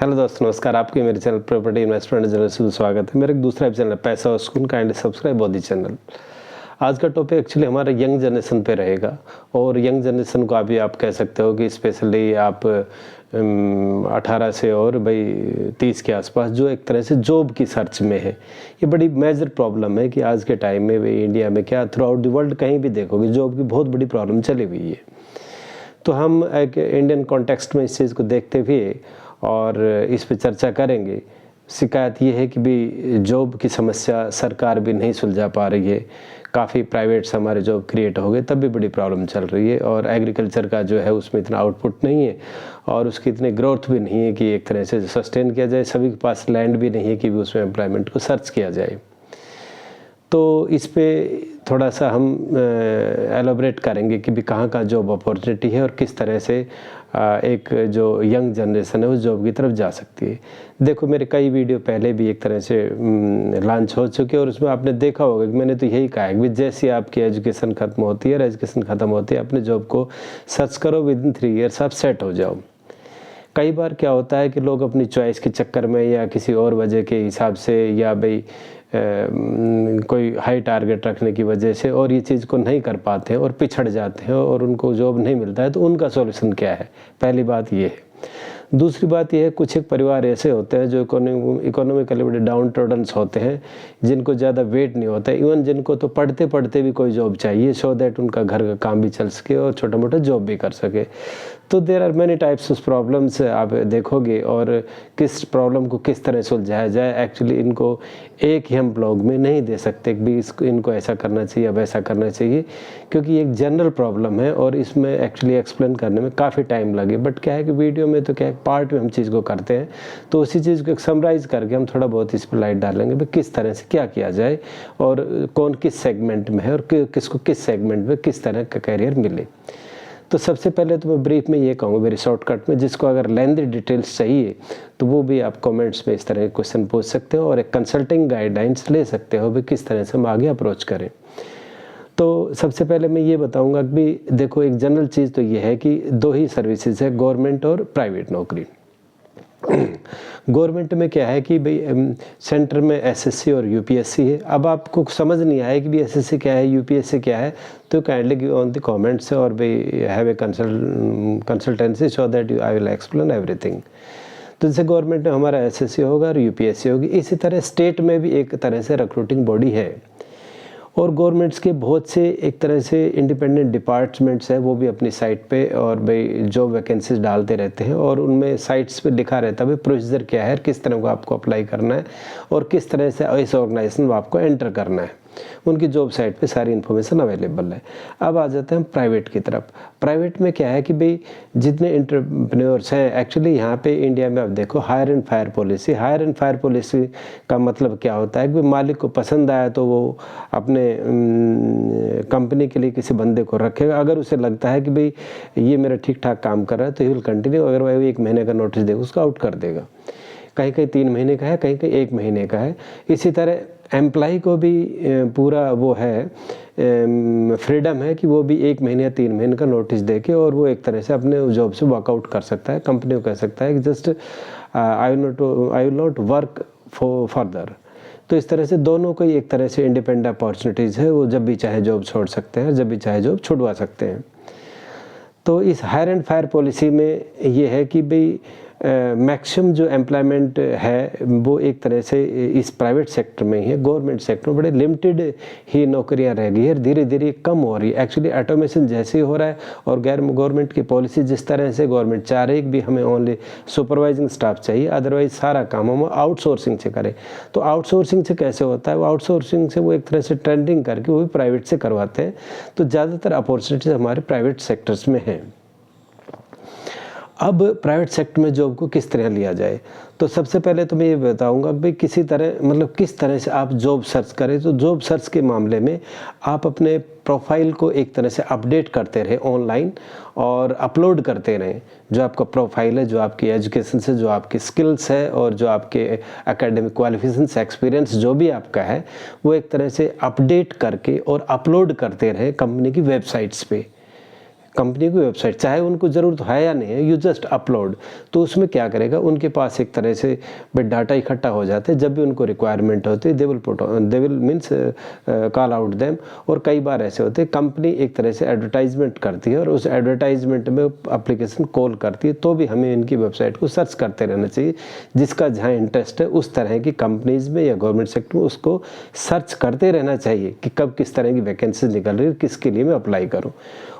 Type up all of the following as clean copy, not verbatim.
Hello दोस्तों, नमस्कार। आपके मेरे चैनल प्रॉपर्टी इन्वेस्टमेंट जर्नल से स्वागत है। मेरा एक दूसरा चैनल है पैसा और सुकून, काइंडली सब्सक्राइब बोधी चैनल। आज का टॉपिक एक्चुअली हमारा यंग जनरेशन पे रहेगा और यंग जनरेशन को अभी आप कह सकते हो कि स्पेशली आप 18 से और भाई 30 के आसपास जो एक तरह से जॉब की सर्च में है। ये बड़ी मेजर प्रॉब्लम है कि आज के टाइम में भाई इंडिया में क्या थ्रू आउट द वर्ल्ड कहीं भी देखोगे जॉब की बहुत बड़ी प्रॉब्लम चली हुई है। तो हम एक इंडियन कॉन्टेक्स्ट में इस चीज़ को देखते हुए और इस पे चर्चा करेंगे। शिकायत ये है कि भी जॉब की समस्या सरकार भी नहीं सुलझा पा रही है। काफ़ी प्राइवेट्स हमारे जॉब क्रिएट हो गए तब भी बड़ी प्रॉब्लम चल रही है और एग्रीकल्चर का जो है उसमें इतना आउटपुट नहीं है और उसकी इतनी ग्रोथ भी नहीं है कि एक तरह से सस्टेन किया जाए। सभी के पास लैंड भी नहीं है कि भी उसमें एम्प्लॉयमेंट को सर्च किया जाए। तो इस पे थोड़ा सा हम एलोबरेट करेंगे कि भी कहाँ का जॉब अपॉर्चुनिटी है और किस तरह से एक जो यंग जनरेशन है उस जॉब की तरफ जा सकती है। देखो, मेरे कई वीडियो पहले भी एक तरह से लॉन्च हो चुके हैं और उसमें आपने देखा होगा कि मैंने तो यही कहा है कि जैसे आपकी एजुकेशन ख़त्म होती है और एजुकेशन ख़त्म होती है अपने जॉब को सर्च करो, विदिन 3 ईयर्स आप सेट हो जाओ। कई बार क्या होता है कि लोग अपनी चॉइस के चक्कर में या किसी और वजह के हिसाब से या भाई कोई हाई टारगेट रखने की वजह से और ये चीज़ को नहीं कर पाते हैं और पिछड़ जाते हैं और उनको जॉब नहीं मिलता है। तो उनका सॉल्यूशन क्या है? पहली बात ये है। दूसरी बात यह है, कुछ एक परिवार ऐसे होते हैं जो इकोनॉमिकली बड़े डाउन टोडन्स होते हैं, जिनको ज़्यादा वेट नहीं होता है, इवन जिनको तो पढ़ते पढ़ते भी कोई जॉब चाहिए सो दैट उनका घर का काम भी चल सके और छोटा मोटा जॉब भी कर सके। तो there are many types of problems आप देखोगे और किस प्रॉब्लम को किस तरह सुलझाया जाए। एक्चुअली इनको एक ही हम ब्लॉग में नहीं दे सकते कि इसको इनको ऐसा करना चाहिए या वैसा करना चाहिए, क्योंकि एक जनरल प्रॉब्लम है और इसमें एक्चुअली एक्सप्लेन करने में काफ़ी टाइम लगे। बट क्या है कि वीडियो में तो क्या है पार्ट में हम चीज़ को करते हैं, तो उसी चीज़ को समराइज़ करके हम थोड़ा बहुत इस पर लाइट डालेंगे भाई किस तरह से क्या किया जाए और कौन किस सेगमेंट में है और किसको किस सेगमेंट में किस तरह का कैरियर मिले। तो सबसे पहले तो मैं ब्रीफ में ये कहूँगा वेरी शॉर्टकट में, जिसको अगर लेंथी डिटेल्स चाहिए तो वो भी आप कमेंट्स में इस तरह के क्वेश्चन पूछ सकते हो और एक कंसल्टिंग गाइडलाइंस ले सकते हो भी किस तरह से हम आगे अप्रोच करें। तो सबसे पहले मैं ये बताऊंगा कि भी देखो, एक जनरल चीज़ तो ये है कि दो ही सर्विसेज है, गवर्नमेंट और प्राइवेट नौकरी। गवर्नमेंट में क्या है कि भाई सेंटर में एसएससी और यूपीएससी है। अब आपको समझ नहीं आया कि भी एसएससी क्या है यूपीएससी क्या है, तो kindly give on the comments और भाई have a consultancy so that I will explain everything. तो जैसे गवर्नमेंट में हमारा एसएससी होगा और यूपीएससी होगी, इसी तरह स्टेट में भी एक तरह से रिक्रूटिंग बॉडी है और गवर्नमेंट्स के बहुत से एक तरह से इंडिपेंडेंट डिपार्टमेंट्स है, वो भी अपनी साइट पे और भाई जॉब वैकेंसीज डालते रहते हैं और उनमें साइट्स पे लिखा रहता है भाई प्रोसीजर क्या है, किस तरह को आपको अप्लाई करना है और किस तरह से इस ऑर्गेनाइजेशन में आपको एंटर करना है। उनकी जॉब साइट पे सारी इन्फॉर्मेशन अवेलेबल है। अब आ जाते हैं प्राइवेट की तरफ। प्राइवेट में क्या है कि भाई जितने एंटरप्रेन्योर्स हैं, एक्चुअली यहाँ पे इंडिया में आप देखो hire and fire policy. Hire and fire policy का मतलब क्या होता है कि मालिक को पसंद आया तो वो अपने कंपनी के लिए किसी बंदे को रखेगा। अगर उसे लगता है कि भाई ये मेरा ठीक ठाक काम कर रहा है तो ही विल कंटिन्यू। अगर वह 1 महीने का नोटिस देगा उसको आउट कर देगा। कहीं कहीं 3 महीने का है, कहीं कहीं 1 महीने का है। इसी तरह एम्प्लॉय को भी पूरा वो है फ्रीडम है कि वो भी 1 महीने या 3 महीने का नोटिस दे के और वो एक तरह से अपने जॉब से वॉकआउट कर सकता है। कंपनी को कह सकता है कि just I will not work further. तो इस तरह से दोनों को एक तरह से इंडिपेंडेंट अपॉर्चुनिटीज़ है, वो जब भी चाहे जॉब छोड़ सकते हैं, जब भी चाहे जॉब छुड़वा सकते हैं। तो इस हायर एंड फायर पॉलिसी में ये है कि भाई मैक्सिमम जो एम्प्लॉयमेंट है वो एक तरह से इस प्राइवेट सेक्टर में ही है। गवर्नमेंट सेक्टर में बड़े लिमिटेड ही नौकरियां रह गई है, धीरे धीरे कम हो रही है। एक्चुअली ऑटोमेशन जैसे ही हो रहा है और गैर गवर्नमेंट की पॉलिसी जिस तरह से गवर्नमेंट चाह रही है कि भी हमें ओनली सुपरवाइजिंग स्टाफ चाहिए, अदरवाइज सारा काम हम आउटसोर्सिंग से करें। तो आउटसोर्सिंग से कैसे होता है? वो आउटसोर्सिंग से वो एक तरह से ट्रेंडिंग करके वो भी प्राइवेट से करवाते हैं। तो ज़्यादातर अपॉर्चुनिटीज़ हमारे प्राइवेट सेक्टर्स में हैं। अब प्राइवेट सेक्टर में जॉब को किस तरह लिया जाए, तो सबसे पहले तो मैं ये बताऊंगा कि भाई किसी तरह मतलब किस तरह से आप जॉब सर्च करें। तो जॉब सर्च के मामले में आप अपने प्रोफाइल को एक तरह से अपडेट करते रहे ऑनलाइन और अपलोड करते रहें। जो आपका प्रोफाइल है, जो आपकी एजुकेशन से, जो आपकी स्किल्स है और जो आपके एकेडमिक क्वालिफिकेशंस, एक्सपीरियंस जो भी आपका है, वो एक तरह से अपडेट करके और अपलोड करते रहे कंपनी की वेबसाइट्स पे। कंपनी की वेबसाइट, चाहे उनको ज़रूरत है या नहीं है, यू जस्ट अपलोड। तो उसमें क्या करेगा, उनके पास एक तरह से डाटा इकट्ठा हो जाते हैं, जब भी उनको रिक्वायरमेंट होती है they will means call out them. और कई बार ऐसे होते हैं कंपनी एक तरह से एडवर्टाइजमेंट करती है और उस एडवर्टाइजमेंट में एप्लीकेशन कॉल करती है, तो भी हमें इनकी वेबसाइट को सर्च करते रहना चाहिए। जिसका जहाँ इंटरेस्ट है उस तरह की कंपनीज़ में या गवर्नमेंट सेक्टर में उसको सर्च करते रहना चाहिए कि कब किस तरह की वैकेंसीज निकल रही है, किसके लिए मैं अप्लाई करूँ।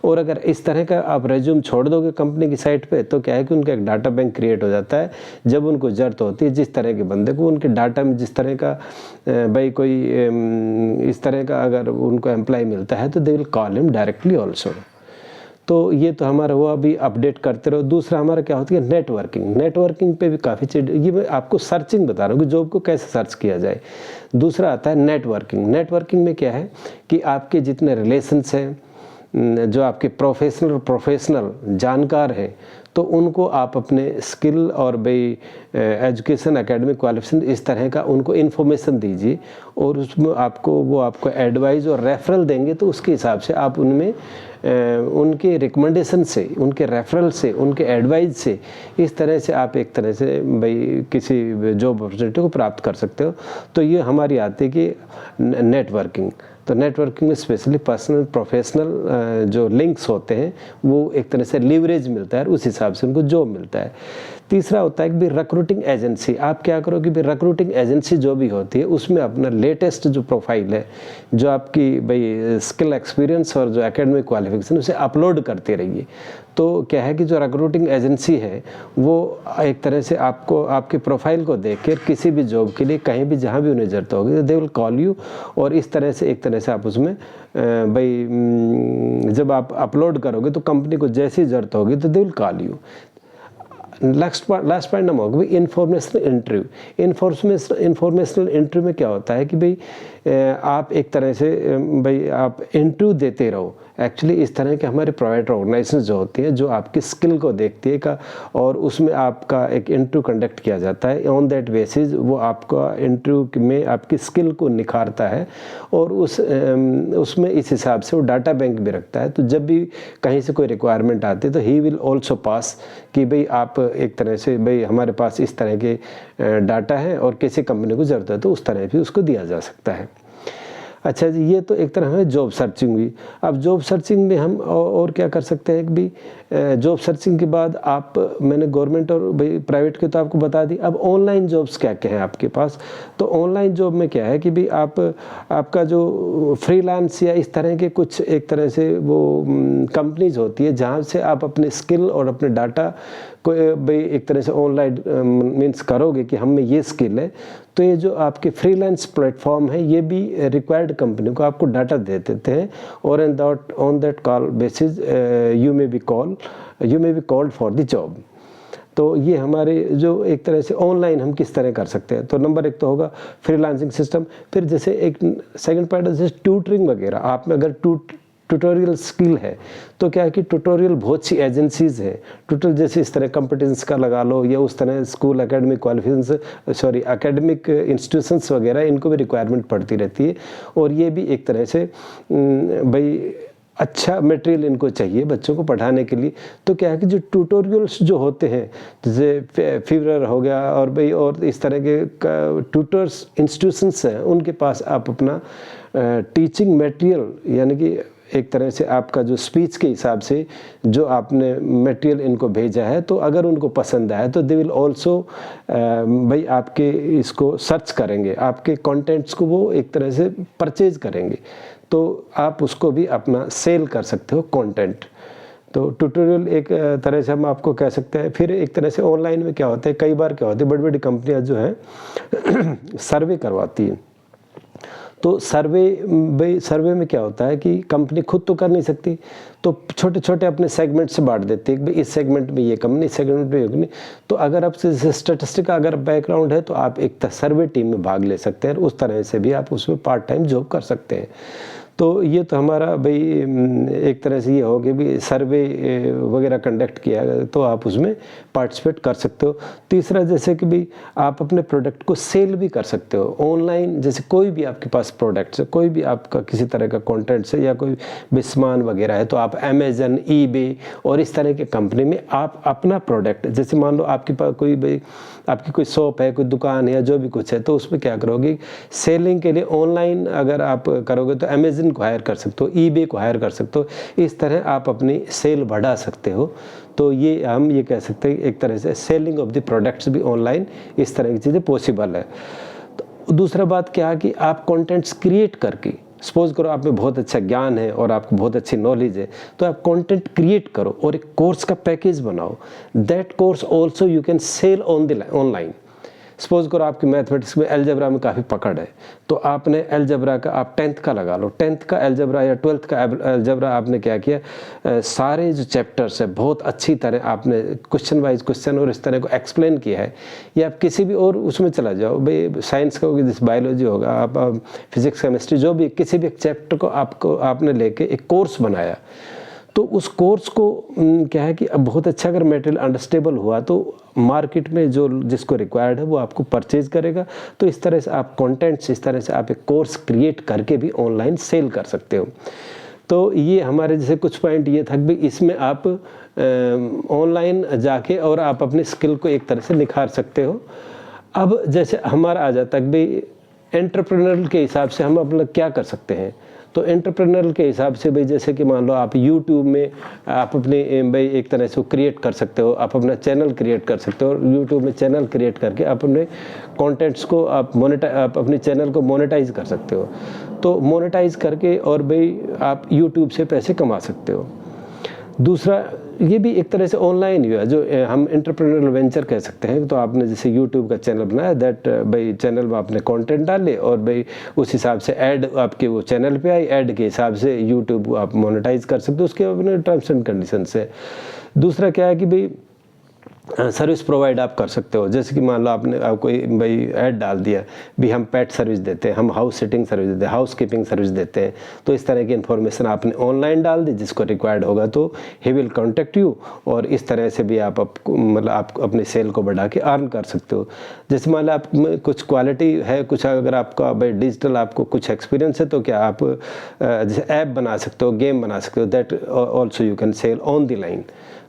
और अगर इस तरह का आप रेज्यूम छोड़ दोगे कंपनी की साइट पे, तो क्या है कि उनका एक डाटा बैंक क्रिएट हो जाता है। जब उनको ज़रूरत होती है जिस तरह के बंदे को, उनके डाटा में जिस तरह का भाई कोई इस तरह का अगर उनको एम्प्लॉय मिलता है तो they will call him directly also. तो ये तो हमारा हुआ, अभी अपडेट करते रहो। दूसरा हमारा क्या होती है, नेटवर्किंग। नेटवर्किंग पे भी काफ़ी चीज़, ये मैं आपको सर्चिंग बता रहा हूँ कि जॉब को कैसे सर्च किया जाए। दूसरा आता है नेटवर्किंग। नेटवर्किंग में क्या है कि आपके जितने रिलेशंस हैं, जो आपके प्रोफेशनल जानकार हैं, तो उनको आप अपने स्किल और भाई एजुकेशन, एकेडमिक क्वालिफिकेशन, इस तरह का उनको इन्फॉर्मेशन दीजिए और उसमें आपको एडवाइस और रेफरल देंगे। तो उसके हिसाब से आप उनमें उनके रिकमेंडेशन से, उनके रेफरल से, उनके एडवाइस से, इस तरह से आप एक तरह से भाई किसी जॉब अपॉर्चुनिटी को प्राप्त कर सकते हो। तो ये हमारी आती है कि नेटवर्किंग। तो नेटवर्किंग में स्पेशली पर्सनल प्रोफेशनल जो लिंक्स होते हैं वो एक तरह से लीवरेज मिलता है और उस हिसाब से उनको जॉब मिलता है। तीसरा होता है कि भाई रिक्रूटिंग एजेंसी। आप क्या करो कि भाई रिक्रूटिंग एजेंसी जो भी होती है उसमें अपना लेटेस्ट जो प्रोफाइल है, जो आपकी भाई स्किल, एक्सपीरियंस और जो एकेडमिक क्वालिफिकेशन, उसे अपलोड करते रहिए। तो क्या है कि जो रिक्रूटिंग एजेंसी है वो एक तरह से आपको, आपके प्रोफाइल को देख कर किसी भी जॉब के लिए कहीं भी जहाँ भी उन्हें ज़रूरत होगी तो दे विल कॉल यू। और इस तरह से एक तरह से आप उसमें भाई जब आप अपलोड करोगे तो कंपनी को जैसी ज़रूरत होगी तो they will call you. Last point number होगा भाई इन्फॉर्मेशनल इंटरव्यू। इन्फॉर्मेशनल इंटरव्यू में क्या होता है कि भाई आप एक तरह से भाई आप इंटरव्यू देते रहो। एक्चुअली इस तरह के हमारे प्राइवेट ऑर्गेनाइजेशन जो होती है, जो आपकी स्किल को देखती है का, और उसमें आपका एक इंटरव्यू कंडक्ट किया जाता है। ऑन दैट बेसिस वो आपका इंटरव्यू में आपकी स्किल को निखारता है और उसमें इस हिसाब से वो डाटा बैंक भी रखता है। तो जब भी कहीं से कोई रिक्वायरमेंट आती है तो ही विल ऑल्सो पास कि भाई आप एक तरह से भाई हमारे पास इस तरह के डाटा है और किसी कंपनी को ज़रूरत है तो उस तरह भी उसको दिया जा सकता है। अच्छा जी, ये तो एक तरह है जॉब सर्चिंग हुई। अब जॉब सर्चिंग में हम और क्या कर सकते हैं कि भी जॉब सर्चिंग के बाद आप, मैंने गवर्नमेंट और भाई प्राइवेट के तो आपको बता दी। अब ऑनलाइन जॉब्स क्या क्या हैं आपके पास। तो ऑनलाइन जॉब में क्या है कि भी आपका जो फ्रीलांस या इस तरह के कुछ एक तरह से वो कंपनीज होती है जहाँ से आप अपने स्किल और अपने डाटा को भाई एक तरह से ऑनलाइन मीन्स करोगे कि हम में ये स्किल है। तो ये जो आपके फ्रीलांस प्लेटफॉर्म है ये भी रिक्वायर्ड कंपनी को आपको डाटा दे देते हैं और on that call basis you may be called for the job. तो ये हमारे जो एक तरह से ऑनलाइन हम किस तरह कर सकते हैं। तो नंबर एक तो होगा फ्रीलांसिंग सिस्टम। फिर जैसे एक सेकंड पॉइंट जैसे ट्यूटरिंग वगैरह, आप में अगर ट्यूटोरियल स्किल है तो क्या है कि ट्यूटोरियल बहुत सी एजेंसीज़ हैं। ट्यूटोरियल जैसे इस तरह कॉम्पिटेंस का लगा लो या उस तरह school academic qualification academic institutions वगैरह, इनको भी रिक्वायरमेंट पड़ती रहती है। और ये भी एक तरह से भाई अच्छा मटेरियल इनको चाहिए बच्चों को पढ़ाने के लिए। तो क्या है कि जो ट्यूटोरियल्स जो होते हैं जैसे फीवर हो गया और भाई और इस तरह के ट्यूटर्स इंस्टीट्यूशंस हैं, उनके पास आप अपना टीचिंग मटेरियल यानी कि एक तरह से आपका जो स्पीच के हिसाब से जो आपने मटेरियल इनको भेजा है, तो अगर उनको पसंद आए तो दे विल ऑल्सो भाई आपके इसको सर्च करेंगे, आपके कंटेंट्स को वो एक तरह से परचेज करेंगे। तो आप उसको भी अपना सेल कर सकते हो कंटेंट। तो ट्यूटोरियल एक तरह से हम आपको कह सकते हैं। फिर एक तरह से ऑनलाइन में क्या होता है, कई बार क्या होता है बड़ी बड़ी कंपनियां जो हैं सर्वे करवाती हैं। तो सर्वे में क्या होता है कि कंपनी खुद तो कर नहीं सकती, तो छोटे छोटे अपने सेगमेंट से बांट देती है कि इस सेगमेंट में ये कंपनी, इस सेगमेंट में ये कंपनी। तो अगर आप स्टैटिस्टिक का अगर बैकग्राउंड है तो आप एक सर्वे टीम में भाग ले सकते हैं और उस तरह से भी आप उसमें पार्ट टाइम जॉब कर सकते हैं। तो ये तो हमारा भाई एक तरह से ये हो कि भी सर्वे वगैरह कंडक्ट किया तो आप उसमें पार्टिसिपेट कर सकते हो। तीसरा जैसे कि भी आप अपने प्रोडक्ट को सेल भी कर सकते हो ऑनलाइन। जैसे कोई भी आपके पास प्रोडक्ट्स है, कोई भी आपका किसी तरह का कंटेंट्स है या कोई भी सामान वगैरह है, तो आप अमेजन, ईबे और इस तरह के कंपनी में आप अपना प्रोडक्ट, जैसे मान लो आपके पास कोई भाई आपकी कोई शॉप है, कोई दुकान है या जो भी कुछ है, तो उसमें क्या करोगे, सेलिंग के लिए ऑनलाइन अगर आप करोगे तो अमेजन को हायर कर सकते हो, ईबे को हायर कर सकते हो। इस तरह आप अपनी सेल बढ़ा सकते हो। तो ये हम ये कह सकते हैं एक तरह से सेलिंग ऑफ द प्रोडक्ट्स भी ऑनलाइन इस तरह की चीज़ें पॉसिबल है। तो दूसरा बात क्या है कि आप कंटेंट्स क्रिएट करके, सपोज करो आप में बहुत अच्छा ज्ञान है और आपको बहुत अच्छी नॉलेज है, तो आप कंटेंट क्रिएट करो और एक कोर्स का पैकेज बनाओ। That course also you can sell on the online. Suppose करो आपकी मैथमेटिक्स में अलजेब्रा में काफ़ी पकड़ है, तो आपने अलजेब्रा का आप 10th का लगा लो, 10th का अलजेब्रा या 12th का अलजेब्रा आपने क्या किया, सारे जो चैप्टर्स है बहुत अच्छी तरह आपने क्वेश्चन वाइज क्वेश्चन और इस तरह को एक्सप्लेन किया है। या आप किसी भी और उसमें चला जाओ, भाई साइंस का होगा, जैसे बायोलॉजी होगा, आप फिजिक्स केमिस्ट्री जो भी किसी भी एक चैप्टर को आपने लेके एक कोर्स बनाया, तो उस कोर्स को क्या है कि अब बहुत अच्छा अगर मटेरियल अंडरस्टेबल हुआ तो मार्केट में जो जिसको रिक्वायर्ड है वो आपको परचेज करेगा। तो इस तरह से आप कंटेंट्स, इस तरह से आप एक कोर्स क्रिएट करके भी ऑनलाइन सेल कर सकते हो। तो ये हमारे जैसे कुछ पॉइंट ये था कि इसमें आप ऑनलाइन जाके और आप अपनी स्किल को एक तरह से निखार सकते हो। अब जैसे हमारा आ जाता है भाई एंटरप्रेन्योर के हिसाब से हम अपना क्या कर सकते हैं। तो एंटरप्रेन्योर के हिसाब से भाई जैसे कि मान लो आप यूट्यूब में आप अपने भाई एक तरह से क्रिएट कर सकते हो, आप अपना चैनल क्रिएट कर सकते हो और यूट्यूब में चैनल क्रिएट करके आप अपने कंटेंट्स को आप अपने चैनल को मोनेटाइज कर सकते हो। तो मोनेटाइज करके और भाई आप यूट्यूब से पैसे कमा सकते हो। दूसरा ये भी एक तरह से ऑनलाइन ही है जो हम एंटरप्रेन्योरल वेंचर कह सकते हैं। तो आपने जैसे यूट्यूब का चैनल बनाया, दैट भाई चैनल में आपने कंटेंट डाले और भाई उस हिसाब से ऐड आपके वो चैनल पे आई, ऐड के हिसाब से यूट्यूब आप मोनेटाइज कर सकते हो, उसके अपने टर्म्स एंड कंडीशन से। दूसरा क्या है कि भाई सर्विस प्रोवाइड आप कर सकते हो। जैसे कि मान लो आपने कोई भाई ऐड डाल दिया भी हम पेट सर्विस देते हैं, हम हाउस सिटिंग सर्विस देते हैं, हाउस कीपिंग सर्विस देते हैं, तो इस तरह की इन्फॉर्मेशन आपने ऑनलाइन डाल दी, जिसको रिक्वायर्ड होगा तो ही विल कॉन्टेक्ट यू और इस तरह से भी आप मतलब आप अपने सेल को बढ़ा के अर्न कर सकते हो। जैसे मान लो आप कुछ क्वालिटी है, कुछ अगर आपका भाई डिजिटल आपको कुछ एक्सपीरियंस है, तो क्या आप जैसे ऐप बना सकते हो, गेम बना सकते हो, that also you can sell on the line.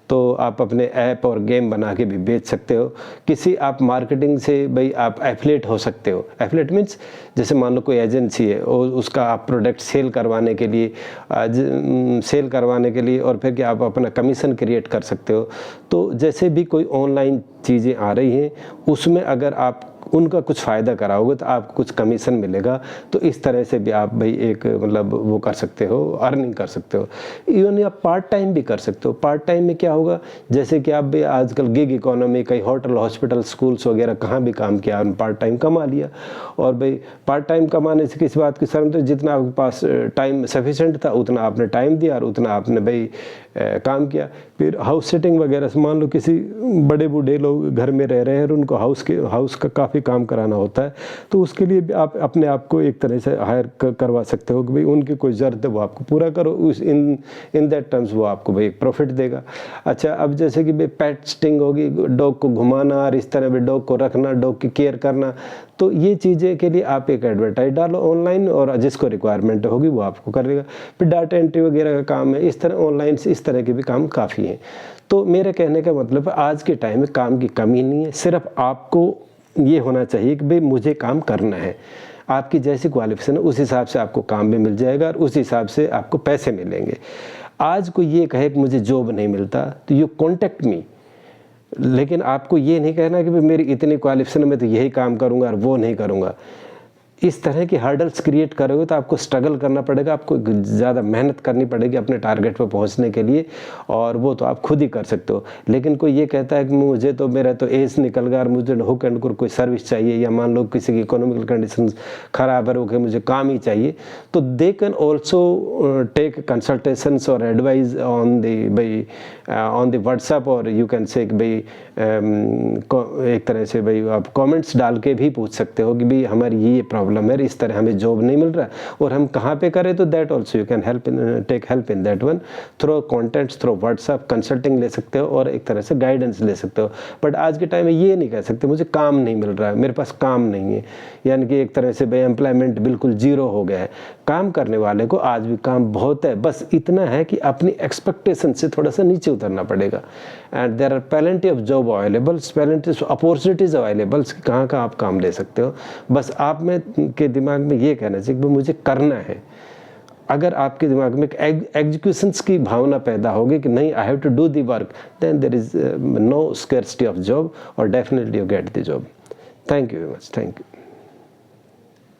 तो आप अपने ऐप और गेम बना के भी बेच सकते हो। किसी आप मार्केटिंग से भाई आप एफिलिएट हो सकते हो। एफिलिएट मीन्स जैसे मान लो कोई एजेंसी है और उसका आप प्रोडक्ट सेल करवाने के लिए और फिर क्या आप अपना कमीशन क्रिएट कर सकते हो। तो जैसे भी कोई ऑनलाइन चीज़ें आ रही हैं उसमें अगर आप उनका कुछ फ़ायदा कराओगे तो आपको कुछ कमीशन मिलेगा। तो इस तरह से भी आप भाई एक मतलब वो कर सकते हो, अर्निंग कर सकते हो। इवन आप पार्ट टाइम भी कर सकते हो। पार्ट टाइम में क्या होगा, जैसे कि आप भी आजकल गिग इकोनॉमी, कई होटल, हॉस्पिटल, स्कूल्स वगैरह कहाँ भी काम किया, पार्ट टाइम कमा लिया। और भाई पार्ट टाइम कमाने से किस बात की शर्म, तो जितना आपके पास टाइम सफिशेंट था उतना आपने टाइम दिया और उतना आपने भाई काम किया। फिर हाउस सेटिंग वगैरह से मान लो किसी बड़े बूढ़े लोग घर में रह रहे हैं और उनको हाउस का काफ़ी काम कराना होता है, तो उसके लिए भी आप अपने आप को एक तरह से हायर करवा सकते हो कि भाई उनकी कोई ज़रूरत है वो आपको पूरा करो, उस इन दैट टर्म्स वो आपको भाई एक प्रॉफिट देगा। अच्छा, अब जैसे कि भाई पेट सिटिंग होगी, डॉग को घुमाना और इस तरह भी डॉग को रखना, डॉग की केयर करना, तो ये चीज़ें के लिए आप एक एडवर्टाइज डालो ऑनलाइन और जिसको रिक्वायरमेंट होगी वो आपको करेगा। फिर डाटा एंट्री वगैरह का काम है, इस तरह ऑनलाइन से इस तरह के भी काम काफ़ी हैं। तो मेरे कहने का मतलब है आज के टाइम में काम की कमी नहीं है, सिर्फ आपको ये होना चाहिए कि भाई मुझे काम करना है। आपकी जैसी क्वालिफिकेशन है उस हिसाब से आपको काम भी मिल जाएगा और उस हिसाब से आपको पैसे मिलेंगे। आज कोई ये कहे कि मुझे जॉब नहीं मिलता तो यू कॉन्टेक्ट मी, लेकिन आपको ये नहीं कहना कि भाई मेरी इतनी क्वालिफिकेशन में तो यही काम करूँगा और वो नहीं करूँगा। इस तरह की हर्डल्स क्रिएट करोगे तो आपको स्ट्रगल करना पड़ेगा, आपको ज़्यादा मेहनत करनी पड़ेगी अपने टारगेट पर पहुंचने के लिए, और वो तो आप खुद ही कर सकते हो। लेकिन कोई ये कहता है कि मुझे तो मेरा तो एज निकल गया और मुझे हुक एंड कोई सर्विस चाहिए, या मान लो किसी की इकोनॉमिकल कंडीशन ख़राब है, ओके मुझे काम ही चाहिए, तो they can also take consultations और एडवाइस ऑन द व्हाट्सएप, और यू कैन से भाई एक तरह से भाई आप कमेंट्स डाल के भी पूछ सकते हो कि भाई हमारी ये प्रॉब्लम प्रॉब्लम है, इस तरह हमें जॉब नहीं मिल रहा है और हम कहाँ पे करें, तो that also you can take help in that one through contents, through WhatsApp, consulting ले सकते हो और एक तरह से गाइडेंस ले सकते हो। बट आज के टाइम में ये नहीं कह सकते मुझे काम नहीं मिल रहा है, मेरे पास काम नहीं है, यानी कि एक तरह से भाई एम्प्लॉयमेंट बिल्कुल जीरो हो गया है। काम करने वाले को आज भी काम बहुत है, बस इतना है कि अपनी एक्सपेक्टेशन से थोड़ा सा नीचे उतरना पड़ेगा। And there are plenty of job available, plenty of opportunities available, कहाँ कहाँ आप काम ले सकते हो। बस आप में के दिमाग में ये कहना चाहिए कि मुझे करना है। अगर आपके दिमाग में एग्जीक्यूशंस की भावना पैदा होगी कि नहीं I have to do the work, then there is no scarcity of job और definitely you get the job. Thank you very much, thank you.